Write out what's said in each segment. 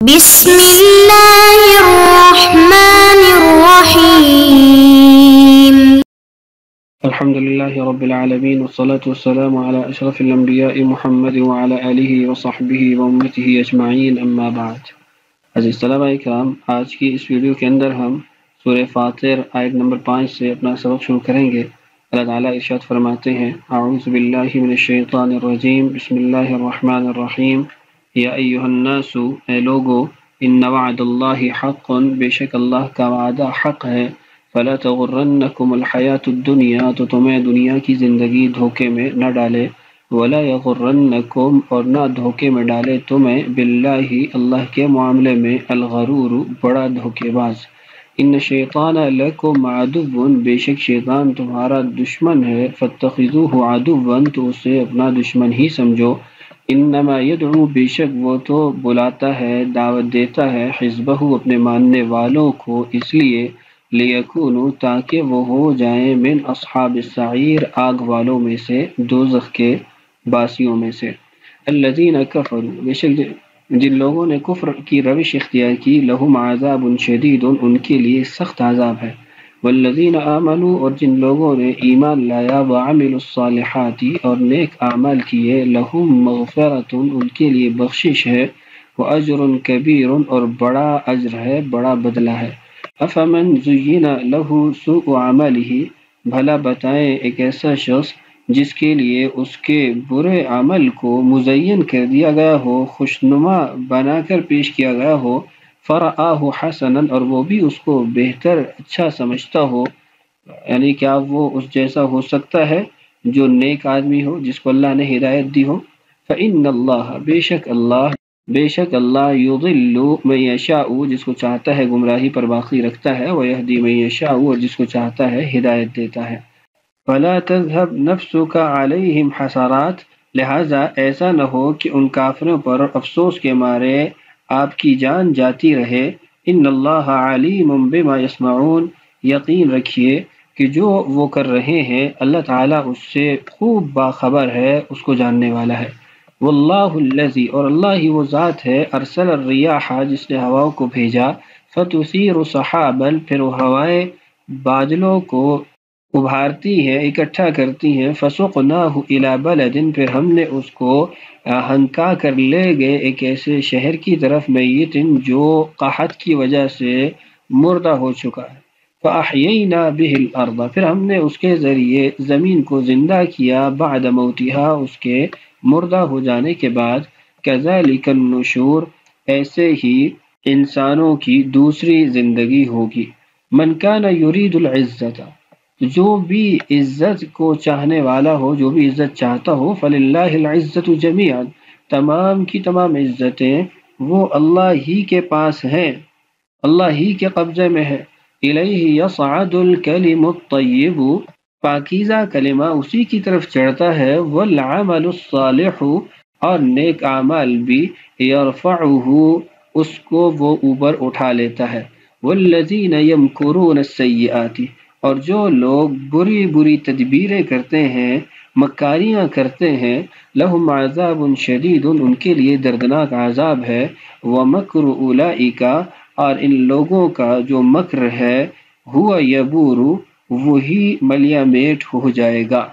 بسم الله الرحمن الرحيم. الحمد لله رب العالمين والصلاة والسلام على أشرف الأنبياء محمد وعلى آله وصحبه وأمته أجمعين أما بعد. عزیز طلباء اکرام، آج کی اس ویڈیو کے اندر ہم سورہ فاطر آیت نمبر 5 سے اپنا سبق شروع کریں گے۔ اللہ تعالیٰ ارشاد فرماتے ہیں: اعوذ باللہ من الشیطان الرجیم، بسم اللہ الرحمن الرحیم۔ یا ایھا الناس، اے لوگو، ان وعد اللہ حق، بے شک اللہ کا وعدہ حق ہے۔ فلا تغرنکم الحیات الدنیا، تو تمہیں دنیا کی زندگی دھوکے میں نہ ڈالے۔ ولا یغرنکم، اور نہ دھوکے میں ڈالے تمہیں، باللہ، اللہ کے معاملے میں، الغرور، بڑا دھوکے باز۔ ان شیطان لکم عدو، بے شک شیطان تمہارا دشمن ہے۔ فاتخذوہ عدوا، تو اسے اپنا دشمن ہی سمجھو۔ انما یدعو، بے شک وہ تو بلاتا ہے، دعوت دیتا ہے، حزبہ، اپنے ماننے والوں کو، اس لیے لیکونوا، تاکہ وہ ہو جائیں، من اصحاب السعیر، آگ والوں میں سے، دوزخ کے باسیوں میں سے۔ الذین کفروا، بے شک جن لوگوں نے کفر کی روش اختیار کی، لہم عذاب شدید، ان کے لیے سخت عذاب ہے۔ والذین آمنوا، اور جن لوگوں نے ایمان لایا، وعملوا الصالحات، اور نیک اعمال کیے، لہم مغفرۃ، ان کے لیے بخشش ہے، واجر کبیر، اور بڑا اجر ہے، بڑا بدلہ ہے۔ افمن زین لہ سوء عملہ، بھلا بتائیں ایک ایسا شخص جس کے لیے اس کے برے عمل کو مزین کر دیا گیا ہو، خوشنما بنا کر پیش کیا گیا ہو، فرآہ حسنا، اور وہ بھی اس کو بہتر، اچھا سمجھتا ہو، یعنی کیا وہ اس جیسا ہو سکتا ہے جو نیک آدمی ہو، جس کو اللہ نے ہدایت دی ہو؟ فإن اللہ، بے شک اللہ یضل من یشاء، جس کو چاہتا ہے گمراہی پر باقی رکھتا ہے، ویہدی من یشاء، اور جس کو چاہتا ہے ہدایت دیتا ہے۔ فلا تذهب نفسك علیہم حسرات، لہذا ایسا نہ ہو کہ ان کافروں پر افسوس کے مارے آپ کی جان جاتی رہے۔ ان اللہ علیم بما یصنعون، یقین رکھیے کہ جو وہ کر رہے ہیں اللہ تعالیٰ اس سے خوب باخبر ہے، اس کو جاننے والا ہے۔ واللہ الذی، اور اللہ ہی وہ ذات ہے، ارسل الریاح، جس نے ہواؤں کو بھیجا، فتثیر سحابا، پھر وہ ہوائیں بادلوں کو ابھارتی ہیں، اکٹھا کرتی ہیں، فسقناہ الی بلد، پھر ہم نے اس کو ہنکا کر لے گئے ایک ایسے شہر کی طرف، میت، جو قحط کی وجہ سے مردہ ہو چکا ہے۔ فاحیینا بہ الارض، پھر ہم نے اس کے ذریعے زمین کو زندہ کیا، بعد موتہا، اس کے مردہ ہو جانے کے بعد۔ کذالک النشور، ایسے ہی انسانوں کی دوسری زندگی ہوگی۔ من کان یرید العزت، جو بھی عزت کو چاہنے والا ہو، جو بھی عزت چاہتا ہو، فللہ العزت جمیعا، تمام کی تمام عزتیں وہ اللہ ہی کے پاس ہیں، اللہ ہی کے قبضے میں ہے۔ الیہ یصعد الکلم الطیب، پاکیزہ کلمہ اسی کی طرف چڑھتا ہے، والعمل الصالح، اور نیک اعمال بھی، یرفعہ، اس کو وہ اوپر اٹھا لیتا ہے۔ والذین یمکرون السیئات، اور جو لوگ بری بری تدبیریں کرتے ہیں، مکاریاں کرتے ہیں، لہم عذاب شدید، ان کے لیے دردناک عذاب ہے۔ ومکر اولئک، اور ان لوگوں کا جو مکر ہے، ہوا یبور، وہی ملیا میٹ ہو جائے گا۔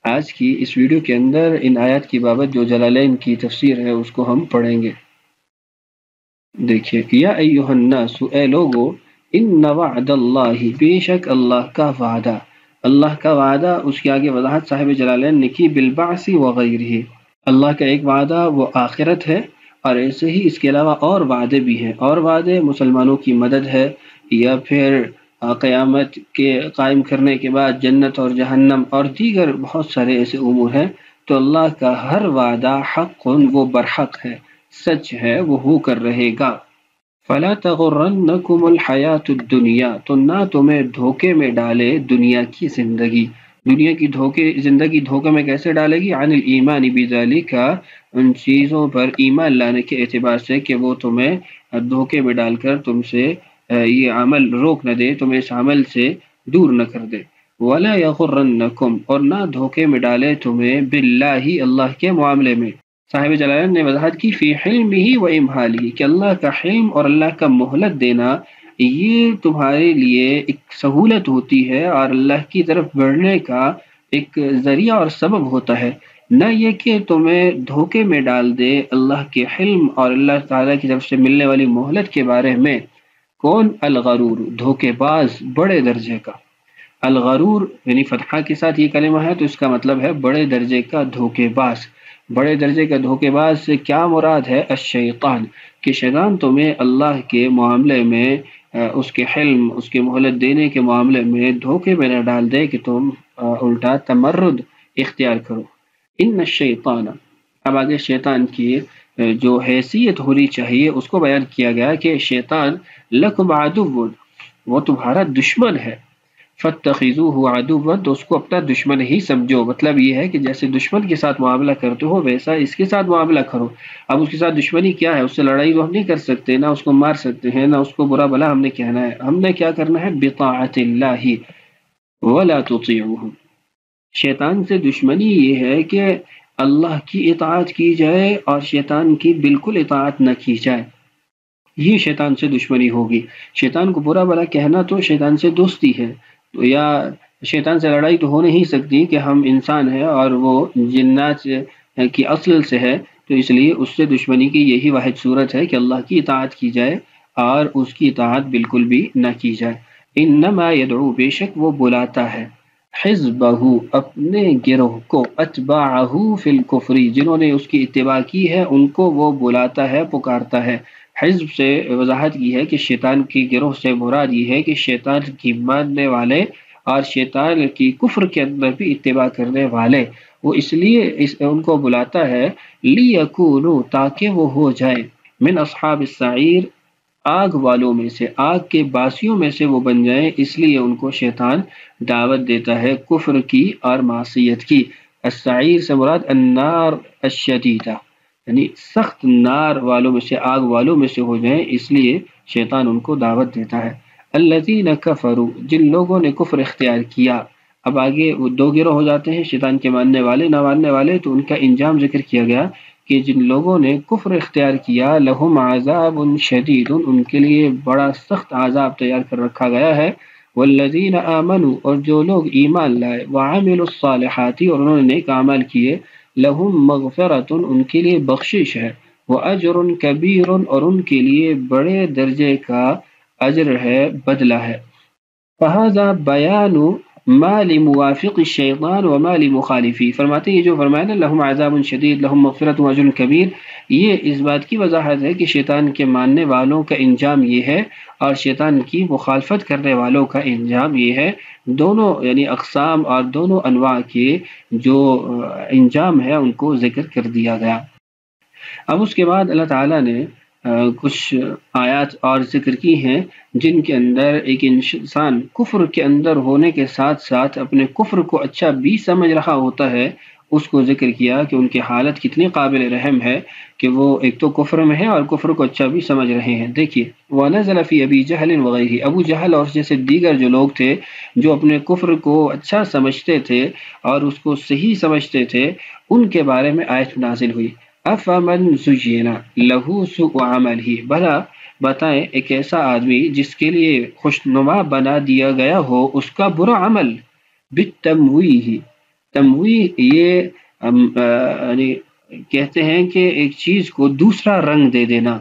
آج کی اس ویڈیو کے اندر ان آیات کی بابت جو جلالین کی تفسیر ہے اس کو ہم پڑھیں گے۔ دیکھیے، یا ایھا الناس، اے لوگو، ان وعد اللہ، بے شک اللہ کا وعدہ، اللہ کا وعدہ، اس کے آگے وضاحت صاحب جلالین نے کی، بالبعث وغیرہ، اللہ کا ایک وعدہ وہ آخرت ہے، اور ایسے ہی اس کے علاوہ اور وعدے بھی ہیں، اور وعدے مسلمانوں کی مدد ہے، یا پھر قیامت کے قائم کرنے کے بعد جنت اور جہنم، اور دیگر بہت سارے ایسے امور ہیں۔ تو اللہ کا ہر وعدہ حق، وہ برحق ہے، سچ ہے، وہ ہو کر رہے گا۔ فلا تغرنکم الحیات الدنیا، تو نہ تمہیں دھوکے میں ڈالے دنیا کی زندگی۔ دنیا کی زندگی دھوکے میں کیسے ڈالے گی؟ عن الایمان بذالک، ان چیزوں پر ایمان لانے کے اعتبار سے کہ وہ تمہیں دھوکے میں ڈال کر تم سے یہ عمل روک نہ دے، تمہیں اس عمل سے دور نہ کر دے۔ ولا یغرنکم، اور نہ دھوکے میں ڈالے تمہیں، باللہ، اللہ کے معاملے میں، صاحب جلالین نے وضاحت کی فی حلمہ و امہالہ کہ اللہ کا حلم اور اللہ کا مہلت دینا یہ تمہارے لیے ایک سہولت ہوتی ہے اور اللہ کی طرف بڑھنے کا ایک ذریعہ اور سبب ہوتا ہے، نہ یہ کہ تمہیں دھوکے میں ڈال دے اللہ کے حلم اور اللہ تعالیٰ کی طرف سے ملنے والی مہلت کے بارے میں۔ کون؟ الغرور، دھوکے باز بڑے درجے کا۔ الغرور یعنی فتحہ کے ساتھ یہ کلمہ ہے تو اس کا مطلب ہے بڑے درجے کا دھوکے باز۔ بڑے درجے کا دھوکے باز سے کیا مراد ہے؟ الشیطان، کہ شیطان تمہیں اللہ کے معاملے میں اس کے حلم، اس کے مہلت دینے کے معاملے میں دھوکے میں نہ ڈال دے کہ تم الٹا تمرد اختیار کرو۔ ان الشیطان، اب آگے شیطان کی جو حیثیت ہونی چاہیے اس کو بیان کیا گیا کہ شیطان لکم عدو، وہ تمہارا دشمن ہے، فاتخذوہ عدوا، تو اس کو اپنا دشمن ہی سمجھو۔ مطلب یہ ہے کہ جیسے دشمن کے ساتھ معاملہ کرتے ہو ویسا اس کے ساتھ معاملہ کرو۔ اب اس کے ساتھ دشمنی کیا ہے؟ اس سے لڑائی تو ہم نہیں کر سکتے، نہ اس کو مار سکتے ہیں، نہ اس کو برا بھلا ہم نے کہنا ہے۔ ہم نے کیا کرنا ہے؟ بطاعت اللہ ولا تطیعوہ، شیطان سے دشمنی یہ ہے کہ اللہ کی اطاعت کی جائے اور شیطان کی بالکل اطاعت نہ کی جائے، یہ شیطان سے دشمنی ہوگی۔ شیطان کو برا بھلا کہنا تو شیطان سے دوستی ہے، یا شیطان سے لڑائی تو ہو نہیں سکتی کہ ہم انسان ہیں اور وہ جنات کی اصل سے ہے، تو اس لیے اس سے دشمنی کی یہی واحد صورت ہے کہ اللہ کی اطاعت کی جائے اور اس کی اطاعت بالکل بھی نہ کی جائے۔ انما یدعو، بے شک وہ بلاتا ہے، حزبہ، اپنے گروہ کو، اتباعہ فی الکفر، جنہوں نے اس کی اتباع کی ہے ان کو وہ بلاتا ہے، پکارتا ہے۔ حزب سے وضاحت کی ہے کہ شیطان کی گروہ سے مراد یہ ہے کہ شیطان کی ماننے والے اور شیطان کی کفر کے اندر بھی اتباع کرنے والے، وہ اس لیے ان کو بلاتا ہے لیکونوا، تاکہ وہ ہو جائے، من اصحاب السعیر، آگ والوں میں سے، آگ کے باسیوں میں سے وہ بن جائیں، اس لیے ان کو شیطان دعوت دیتا ہے کفر کی اور معصیت کی۔ السعیر سے مراد النار الشدیدہ، یعنی سخت نار والوں میں سے، آگ والوں میں سے ہو جائیں، اس لیے شیطان ان کو دعوت دیتا ہے۔ الذین کفروا، جن لوگوں نے کفر اختیار کیا، اب آگے وہ دو گروہ ہو جاتے ہیں، شیطان کے ماننے والے، نہ ماننے والے، تو ان کا انجام ذکر کیا گیا کہ جن لوگوں نے کفر اختیار کیا، لہم عذاب شدید، ان کے لیے بڑا سخت عذاب تیار کر رکھا گیا ہے۔ والذین آمنوا، اور جو لوگ ایمان لائے، وعملوا الصالحات، اور انہوں نے نیک اعمال کیے، لہم مغفرۃ، ان کے لیے بخشش ہے، واجر کبیر، اور ان کے لیے بڑے درجے کا اجر ہے، بدلہ ہے۔ فہذا بیان ما لموافق الشیطان وما لمخالفی، فرماتے ہیں یہ جو فرمایا نا لہم عذاب شدید، لہم مغفرۃ واجر کبیر، یہ اس بات کی وضاحت ہے کہ شیطان کے ماننے والوں کا انجام یہ ہے اور شیطان کی مخالفت کرنے والوں کا انجام یہ ہے۔ دونوں یعنی اقسام اور دونوں انواع کے جو انجام ہے ان کو ذکر کر دیا گیا۔ اب اس کے بعد اللہ تعالیٰ نے کچھ آیات اور ذکر کی ہیں جن کے اندر ایک انسان کفر کے اندر ہونے کے ساتھ ساتھ اپنے کفر کو اچھا بھی سمجھ رہا ہوتا ہے، اس کو ذکر کیا کہ ان کی حالت کتنی قابل رحم ہے کہ وہ ایک تو کفر میں ہے اور کفر کو اچھا بھی سمجھ رہے ہیں۔ دیکھیے وَنَزَلَ فِي أَبِي جَهْلٍ وَغَيْرِهِ، ابو جہل اور جیسے دیگر جو لوگ تھے جو اپنے کفر کو اچھا سمجھتے تھے اور اس کو صحیح سمجھتے تھے، ان کے بارے میں آیت نازل ہوئی۔ افمن زین لہ سوء عملہ، بھلا بتائیں ایک ایسا آدمی جس کے لیے خوشنما بنا دیا گیا ہو اس کا برا عمل، بالتمویہ، تمویہ یہ یعنی کہتے ہیں کہ ایک چیز کو دوسرا رنگ دے دینا،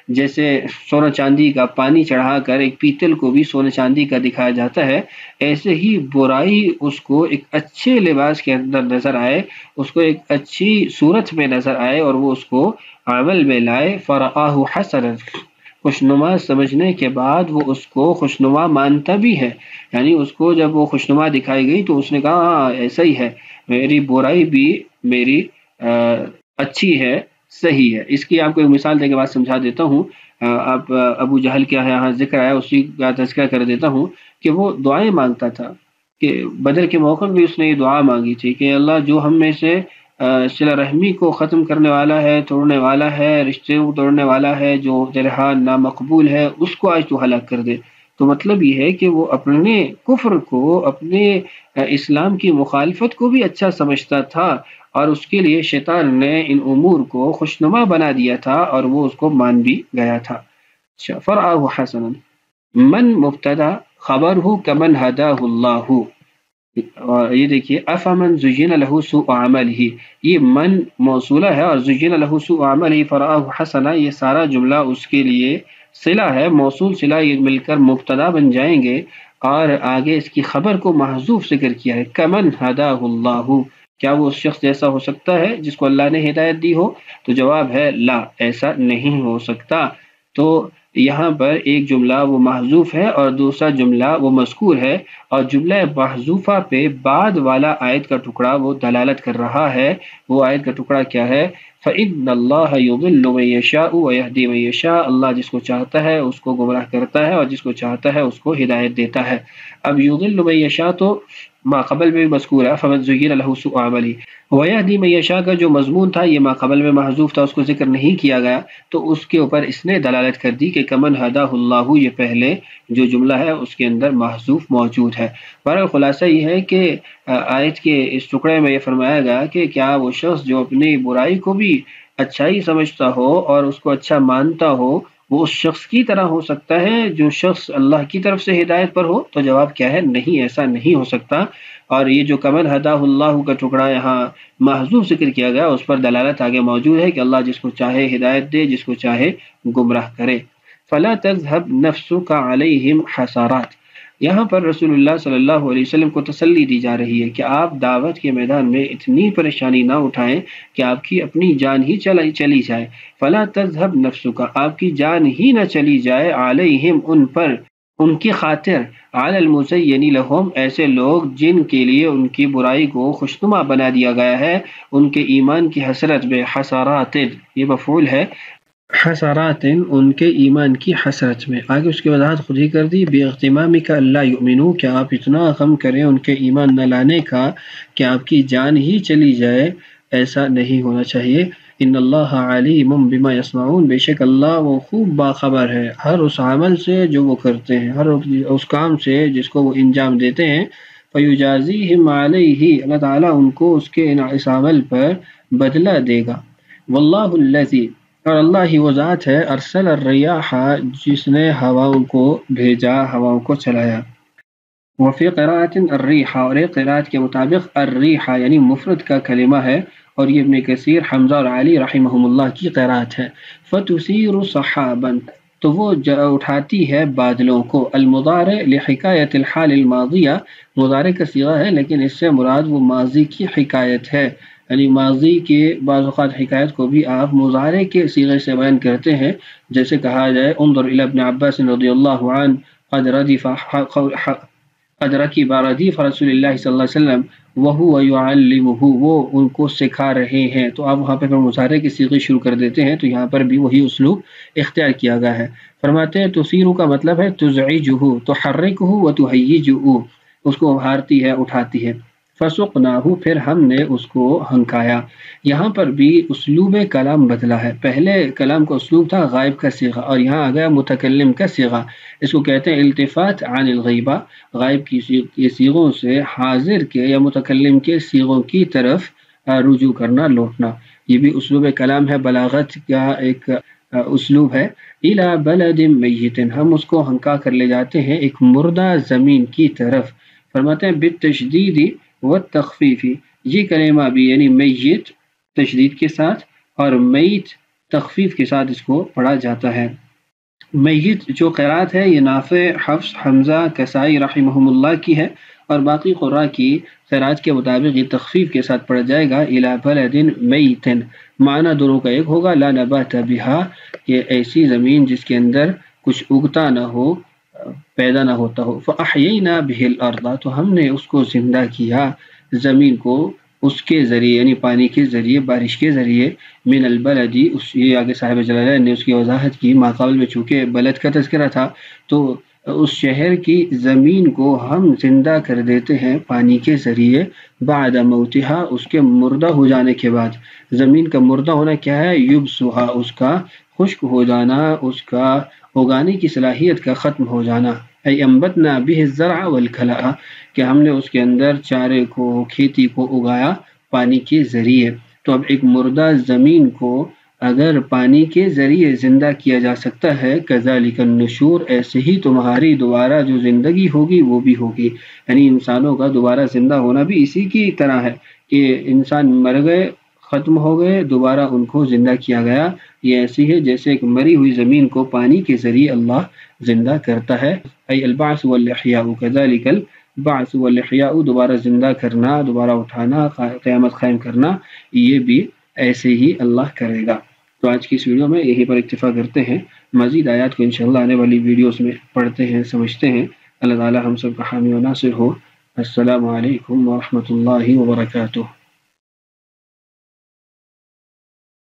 جیسے سونا چاندی کا پانی چڑھا کر ایک پیتل کو بھی سونا چاندی کا دکھایا جاتا ہے، ایسے ہی برائی اس کو ایک اچھے لباس کے اندر نظر آئے، اس کو ایک اچھی صورت میں نظر آئے اور وہ اس کو عمل میں لائے، فرآہ حسنا، خوشنما سمجھنے کے بعد وہ اس کو خوشنما مانتا بھی ہے، یعنی اس کو جب وہ خوشنما دکھائی گئی تو اس نے کہا ہاں ایسا ہی ہے، میری برائی بھی میری اچھی ہے، صحیح ہے۔ اس کی آپ کو ایک مثال دے کے بعد سمجھا دیتا ہوں۔ اب ابو جہل کیا ہے یہاں ذکر آیا، اسی کا تذکرہ کر دیتا ہوں کہ وہ دعائیں مانگتا تھا، کہ بدر کے موقع میں اس نے یہ دعا مانگی تھی کہ اللہ جو ہم میں سے صلہ رحمی کو ختم کرنے والا ہے، توڑنے والا ہے، رشتے کو توڑنے والا ہے، جو تیرے ہاں نامقبول ہے، اس کو آج تو ہلاک کر دے۔ تو مطلب یہ ہے کہ وہ اپنے کفر کو، اپنے اسلام کی مخالفت کو بھی اچھا سمجھتا تھا اور اس کے لیے شیطان نے ان امور کو خوشنما بنا دیا تھا اور وہ اس کو مان بھی گیا تھا. فرآہ حسنا من مبتدا خبر ہو کمن ہداہ اللہ. اور یہ دیکھیے افمن زین له سوء عمله، یہ من موصولہ ہے اور زین له سوء عمله فرآہ حسنا یہ سارا جملہ اس کے لیے صلہ ہے، موصول صلہ، یہ مل کر مبتدا بن جائیں گے اور آگے اس کی خبر کو محذوف ذکر کیا ہے. کمن ہداہ اللہ، کیا وہ اس شخص جیسا ہو سکتا ہے جس کو اللہ نے ہدایت دی ہو؟ تو جواب ہے لا، ایسا نہیں ہو سکتا. تو یہاں پر ایک جملہ وہ محذوف ہے اور دوسرا جملہ وہ مذکور ہے، اور جملہ محذوفہ پہ بعد والا آیت کا ٹکڑا وہ دلالت کر رہا ہے. وہ آیت کا ٹکڑا کیا ہے؟ فَإِنَّ اللَّهَ يُضِلُّ مَن يَشَاءُ وَيَهْدِي مَن يَشَاءُ، اللہ جس کو چاہتا ہے اس کو گمراہ کرتا ہے اور جس کو چاہتا ہے اس کو ہدایت دیتا ہے. اب یضل من یشاء تو ما قبل میں مذکور ہے، فمن زین له سوء عملی. ویہدی من یشاء کا جو مضمون تھا یہ ما قبل میں محذوف تھا، اس کو ذکر نہیں کیا گیا، تو اس کے اوپر اس نے دلالت کر دی کہ کمن ہداہ اللہ، یہ پہلے جو جملہ ہے اس کے اندر محذوف موجود ہے. بہرحال خلاصہ یہ ہے کہ آیت کے اس ٹکڑے میں یہ فرمایا گیا کہ کیا وہ شخص جو اپنی برائی کو بھی اچھائی سمجھتا ہو اور اس کو اچھا مانتا ہو، وہ اس شخص کی طرح ہو سکتا ہے جو شخص اللہ کی طرف سے ہدایت پر ہو؟ تو جواب کیا ہے؟ نہیں، ایسا نہیں ہو سکتا. اور یہ جو کمن ہداہ اللہ کا ٹکڑا یہاں محذوف ذکر کیا گیا اس پر دلالت آگے موجود ہے کہ اللہ جس کو چاہے ہدایت دے، جس کو چاہے گمراہ کرے. فلا تذهب نفسك عليهم حسرات، یہاں پر رسول اللہ صلی اللہ علیہ وسلم کو تسلی دی جا رہی ہے کہ آپ دعوت کے میدان میں اتنی پریشانی نہ اٹھائیں کہ آپ کی اپنی جان ہی چلی جائے. فلا تذهب نفسك، آپ کی جان ہی نہ چلی جائے، علیہم ان پر، ان کی خاطر، علی المزین لہم ایسے لوگ جن کے لیے ان کی برائی کو خوشنما بنا دیا گیا ہے، ان کے ایمان کی حسرت میں. حسرات یہ مفعول ہے، حسرات ان کے ایمان کی حسرت میں. آگے اس کی وضاحت خود ہی کر دی. باغتمامک اللہ یؤمنو، کہ آپ اتنا غم کریں ان کے ایمان نہ لانے کا کہ آپ کی جان ہی چلی جائے، ایسا نہیں ہونا چاہیے. ان اللہ علیم بما یصنعون، بے شک اللہ وہ خوب باخبر ہے ہر اس عمل سے جو وہ کرتے ہیں، ہر اس کام سے جس کو وہ انجام دیتے ہیں. فیجازیہم علیہ، اللہ تعالیٰ ان کو اس کے اس عمل پر بدلہ دے گا. واللہ الذی، اور اللہ ہی وہ ذات ہے، ارسل الریاح، جس نے ہواؤں کو بھیجا، ہواؤں کو چلایا. وفی قراءت الریح، اور ایک قراءت کے مطابق الریح یعنی مفرد کا کلمہ ہے، اور یہ ابن کثیر، حمزہ اور علی رحمہم اللہ کی قراءت ہے. فتثیر صحابا، تو وہ اٹھاتی ہے بادلوں کو. المضارع لحکایت الحال الماضیہ، مضارع کا صیغہ ہے لیکن اس سے مراد وہ ماضی کی حکایت ہے، یعنی ماضی کے بعض اوقات حکایت کو بھی آپ مضارع کے صیغے سے بیان کرتے ہیں. جیسے کہا جائے انظر الی ابن عباس رضی اللہ عنہ قد رکب ردیف رسول اللہ صلی اللہ علیہ وسلم وہو یعلمہ، وہ ان کو سکھا رہے ہیں. تو آپ وہاں پہ مضارع کی صیغے شروع کر دیتے ہیں، تو یہاں پر بھی وہی اسلوب اختیار کیا گیا ہے. فرماتے ہیں تثیرو کا مطلب ہے تزعجہ، تحرکہ وتہیجہ، اس کو ابھارتی ہے، اٹھاتی ہے. فسقناہ، پھر ہم نے اس کو ہنکایا. یہاں پر بھی اسلوب کلام بدلا ہے. پہلے کلام کا اسلوب تھا غائب کا صیغہ، اور یہاں آ گیا متکلم کا صیغہ. اس کو کہتے ہیں التفات عن الغیبہ، غائب کی صیغوں سے حاضر کے یا متکلم کے صیغوں کی طرف رجوع کرنا، لوٹنا. یہ بھی اسلوب کلام ہے، بلاغت کا ایک اسلوب ہے. الی بلد میت، ہم اس کو ہنکا کر لے جاتے ہیں ایک مردہ زمین کی طرف. فرماتے ہیں بالتشدید والتخفیف، یہ کلمہ بھی یعنی میت تشدید کے ساتھ اور میت تخفیف کے ساتھ اس کو پڑھا جاتا ہے. میت جو قرات ہے یہ نافع، حفص، حمزہ، کسائی رحمہم اللہ کی ہے، اور باقی قراء کی قرات کے مطابق یہ تخفیف کے ساتھ پڑھا جائے گا. الی بلد میت، معنی دونوں کا ایک ہوگا. لا نبات بہا، یہ ایسی زمین جس کے اندر کچھ اگتا نہ ہو، پیدا نہ ہوتا ہو. فاحیینا بہ الارض، تو ہم نے اس کو زندہ کیا، زمین کو اس کے ذریعے یعنی پانی کے ذریعے، بارش کے ذریعے. من البلدی، یہ آگے صاحب جلالہ نے اس کی وضاحت کی. ماقبل میں چونکہ بلد کا تذکرہ تھا تو اس شہر کی زمین کو ہم زندہ کر دیتے ہیں پانی کے ذریعے. بعد موتہا، اس کے مردہ ہو جانے کے بعد. زمین کا مردہ ہونا کیا ہے؟ یبسھا، اس کا خشک ہو جانا، اس کا اگانے کی صلاحیت کا ختم ہو جانا. ای انبتنا بہ الزرع والکلأ، کہ ہم نے اس کے اندر چارے کو، کھیتی کو اگایا پانی کے ذریعے۔ تو اب ایک مردہ زمین کو اگر پانی کے ذریعے زندہ کیا جا سکتا ہے، کذالک النشور، ایسے ہی تمہاری دوبارہ جو زندگی ہوگی وہ بھی ہوگی۔ یعنی انسانوں کا دوبارہ زندہ ہونا بھی اسی کی طرح ہے کہ انسان مر گئے، ختم ہو گئے، دوبارہ ان کو زندہ کیا گیا۔ یہ ایسی ہے جیسے ایک مری ہوئی زمین کو پانی کے ذریعے اللہ زندہ کرتا ہے۔ ای البعث والاحیاء کذالک البعث والاحیاء، دوبارہ زندہ کرنا، دوبارہ اٹھانا، قیامت قائم کرنا، یہ بھی ایسے ہی اللہ کرے گا۔ تو آج کی اس ویڈیو میں یہیں پر اکتفا کرتے ہیں، مزید آیات کو انشاءاللہ آنے والی ویڈیوز میں پڑھتے ہیں، سمجھتے ہیں۔ اللہ تعالی ہم سب کا حامی و ناصر ہو۔ السلام علیکم ورحمۃ اللہ وبرکاتہ۔